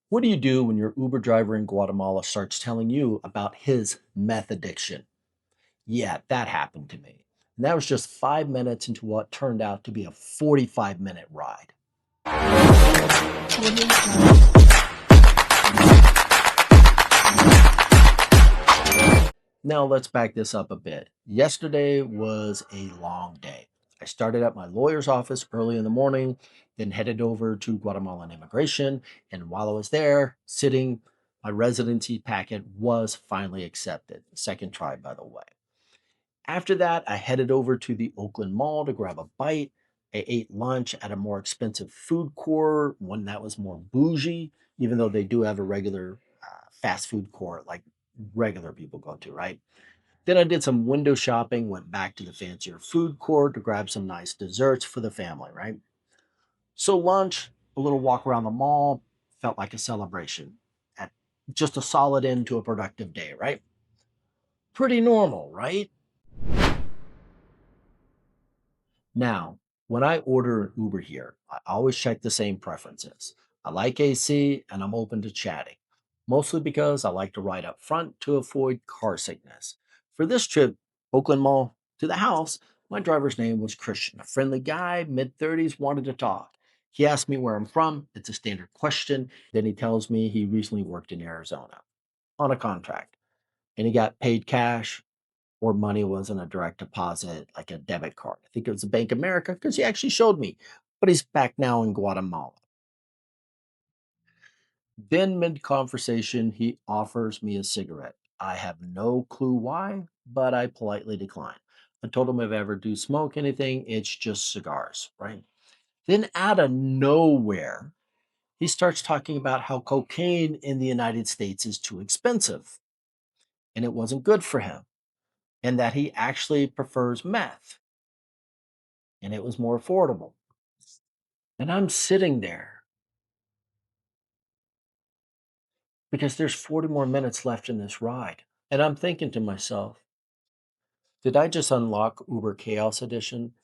What do you do when your Uber driver in Guatemala starts telling you about his meth addiction? Yeah, that happened to me. And that was just 5 minutes into what turned out to be a 45-minute ride. Now let's back this up a bit. Yesterday was a long day. I started at my lawyer's office early in the morning, then headed over to Guatemalan immigration. And while I was there sitting, my residency packet was finally accepted. Second try, by the way. After that, I headed over to the Oakland Mall to grab a bite. I ate lunch at a more expensive food court, one that was more bougie, even though they do have a regular fast food court like regular people go to, right? Then I did some window shopping, went back to the fancier food court to grab some nice desserts for the family, right? So, lunch, a little walk around the mall, felt like a celebration. At just a solid end to a productive day, right? Pretty normal, right? Now, when I order an Uber here, I always check the same preferences. I like AC and I'm open to chatting, mostly because I like to ride up front to avoid car sickness. For this trip, Oakland Mall to the house, my driver's name was Christian, a friendly guy, mid 30s, wanted to talk. He asked me where I'm from. It's a standard question. Then he tells me he recently worked in Arizona on a contract and he got paid cash or money wasn't a direct deposit, like a debit card. I think it was a Bank America because he actually showed me, but he's back now in Guatemala. Then, mid conversation, he offers me a cigarette. I have no clue why, but I politely decline. I told him if I ever do smoke anything, it's just cigars, right? Then, out of nowhere, he starts talking about how cocaine in the United States is too expensive and it wasn't good for him, and that he actually prefers meth and it was more affordable. And I'm sitting there because there's 40 more minutes left in this ride. And I'm thinking to myself, did I just unlock Uber Chaos Edition?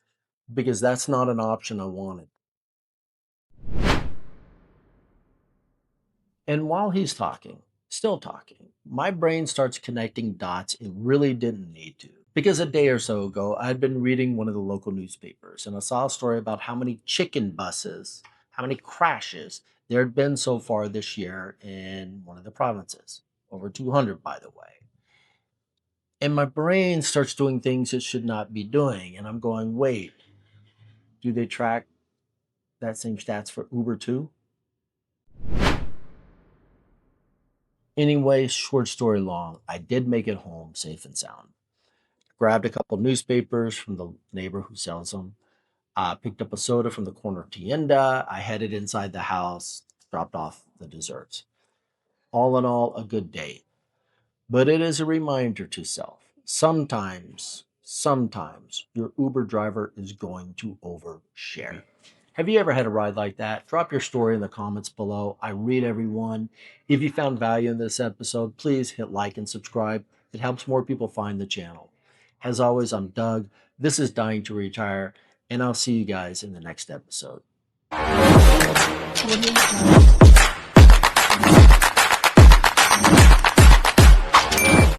Because that's not an option I wanted. And while he's talking, still talking, my brain starts connecting dots it really didn't need to. Because a day or so ago, I'd been reading one of the local newspapers and I saw a story about how many chicken buses, how many crashes there had been so far this year in one of the provinces. Over 200, by the way. And my brain starts doing things it should not be doing. And I'm going, wait, do they track that same stats for Uber too? Anyway, short story long, I did make it home safe and sound. Grabbed a couple newspapers from the neighbor who sells them. Picked up a soda from the corner tienda. I headed inside the house, dropped off the desserts. All in all, a good day. But it is a reminder to self. Sometimes your Uber driver is going to overshare. Have you ever had a ride like that? Drop your story in the comments below. I read everyone. If you found value in this episode, please hit like and subscribe. It helps more people find the channel. As always, I'm Doug. This is Dying to Retire, and I'll see you guys in the next episode.